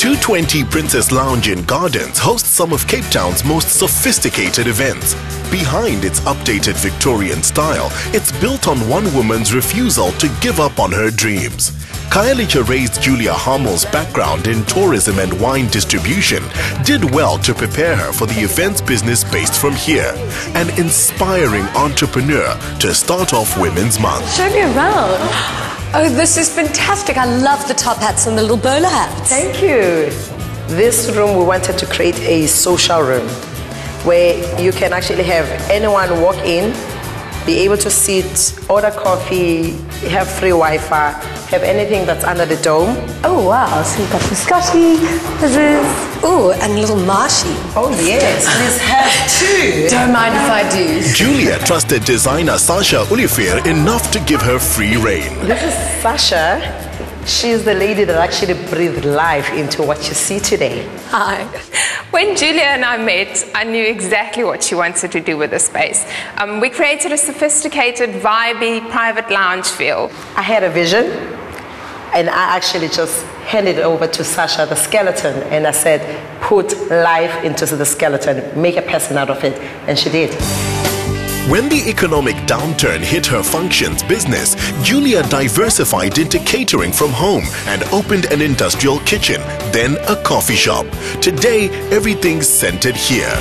220 Princess Lounge in Gardens hosts some of Cape Town's most sophisticated events. Behind its updated Victorian style, it's built on one woman's refusal to give up on her dreams. Khayelitsha raised Julia Harmel's background in tourism and wine distribution did well to prepare her for the events business based from here, an inspiring entrepreneur to start off Women's Month. Show me around. Oh, this is fantastic. I love the top hats and the little bowler hats. Thank you. This room, we wanted to create a social room where you can actually have anyone walk in, be able to sit, order coffee, have free Wi-Fi, have anything that's under the dome. Oh, wow. So you've got biscotti, fizzes. Oh, and a little marshy. Oh, yes. Please have two. Don't mind if I do. Julia trusted designer Sasha Ulifir enough to give her free rein. This is Sasha. She's the lady that actually breathed life into what you see today. Hi. When Julia and I met, I knew exactly what she wanted to do with the space. We created a sophisticated, vibey, private lounge feel. I had a vision, and I actually just handed it over to Sasha, the skeleton, and I said, put life into the skeleton, make a person out of it, and she did. When the economic downturn hit her functions business, Julia diversified into catering from home and opened an industrial kitchen, then a coffee shop. Today, everything's centered here.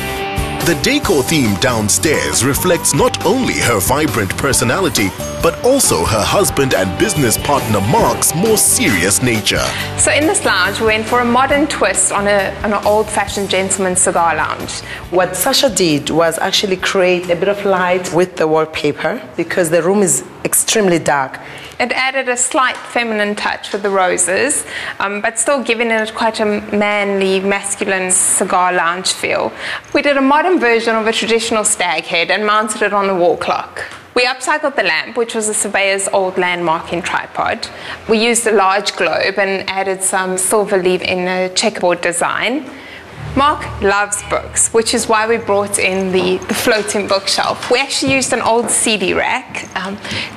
The decor theme downstairs reflects not only her vibrant personality, but also her husband and business partner Mark's more serious nature. So in this lounge, we went for a modern twist on an old-fashioned gentleman's cigar lounge. What Sasha did was actually create a bit of light with the wallpaper because the room is extremely dark. It added a slight feminine touch with the roses, but still giving it quite a manly, masculine cigar lounge feel. We did a modern version of a traditional stag head and mounted it on the wall clock. We upcycled the lamp, which was a surveyor's old landmarking tripod. We used a large globe and added some silver leaf in a checkerboard design. Mark loves books, which is why we brought in the floating bookshelf. We actually used an old CD rack,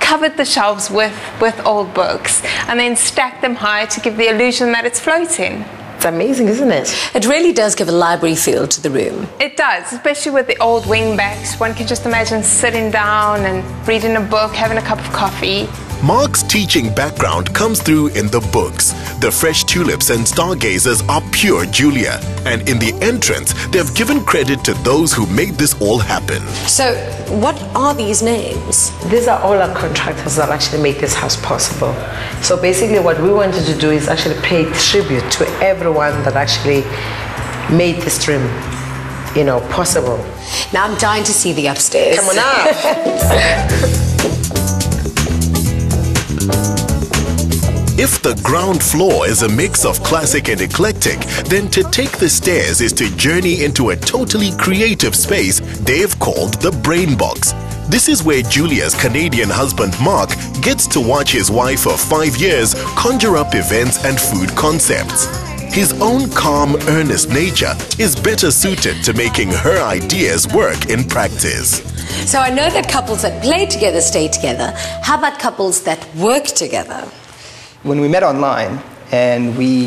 covered the shelves with old books, and then stacked them high to give the illusion that it's floating. It's amazing, isn't it? It really does give a library feel to the room. It does, especially with the old wingbacks. One can just imagine sitting down and reading a book, having a cup of coffee. Mark's teaching background comes through in the books. The fresh tulips and stargazers are pure Julia. And in the entrance, they've given credit to those who made this all happen. So, what are these names? These are all our contractors that actually make this house possible. So basically what we wanted to do is actually pay tribute to everyone that actually made this dream, possible. Now I'm dying to see the upstairs. Come on up. If the ground floor is a mix of classic and eclectic, then to take the stairs is to journey into a totally creative space they've called the Brain Box. This is where Julia's Canadian husband Mark gets to watch his wife of 5 years conjure up events and food concepts. His own calm, earnest nature is better suited to making her ideas work in practice. So I know that couples that play together stay together. How about couples that work together? When we met online and we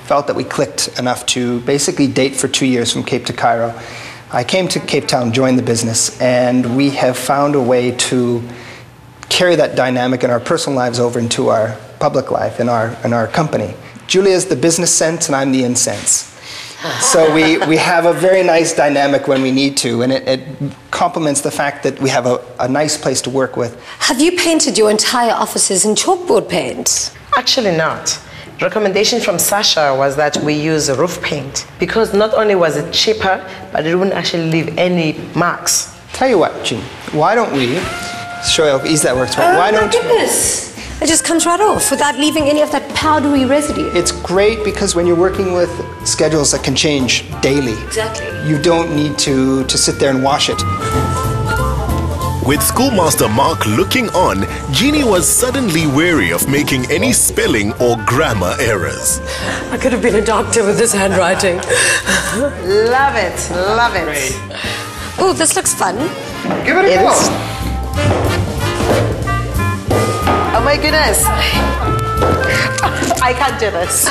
felt that we clicked enough to basically date for 2 years from Cape to Cairo, I came to Cape Town, joined the business, and we have found a way to carry that dynamic in our personal lives over into our public life, in our company. Julia is the business sense and I'm the incense. So we have a very nice dynamic when we need to, and it complements the fact that we have a nice place to work with. Have you painted your entire offices in chalkboard paint? Actually not. The recommendation from Sasha was that we use roof paint because not only was it cheaper, but it wouldn't actually leave any marks. Tell you what, Jean, why don't we show you how easy that works? Oh my goodness! It just comes right off without leaving any of that powdery residue. It's great because when you're working with schedules that can change daily, exactly, you don't need to sit there and wash it. With Schoolmaster Mark looking on, Jeannie was suddenly wary of making any spelling or grammar errors. I could have been a doctor with this handwriting. Love it, love it. Oh, this looks fun. Give it a go. Oh my goodness. I can't do this.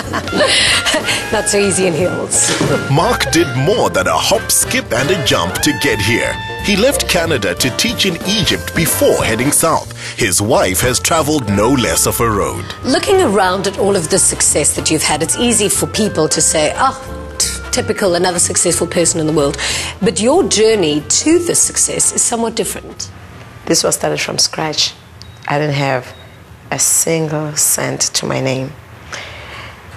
Not so easy in heels. Mark did more than a hop, skip and a jump to get here. He left Canada to teach in Egypt before heading south. His wife has traveled no less of a road. Looking around at all of the success that you've had, it's easy for people to say, oh, typical, another successful person in the world. But your journey to this success is somewhat different. This was started from scratch. I didn't have a single cent to my name.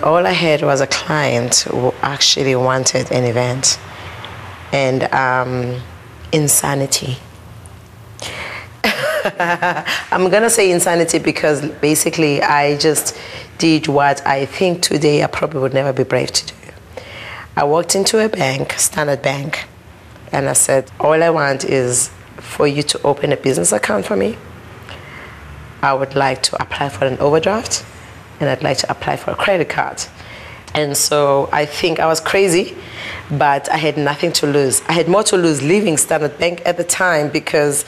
All I had was a client who actually wanted an event. And insanity. I'm gonna say insanity because basically I just did what I think today I probably would never be brave to do. I walked into a bank, Standard Bank, and I said, all I want is for you to open a business account for me. I would like to apply for an overdraft, and I'd like to apply for a credit card. And so I think I was crazy, but I had nothing to lose. I had more to lose leaving Standard Bank at the time because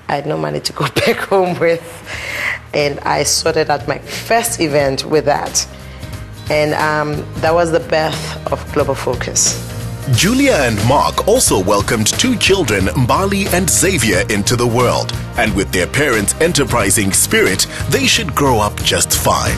I had no money to go back home with. And I sorted out my first event with that. And that was the birth of Global Focus. Julia and Mark also welcomed 2 children, Mbali and Xavier, into the world. And with their parents' enterprising spirit, they should grow up just fine.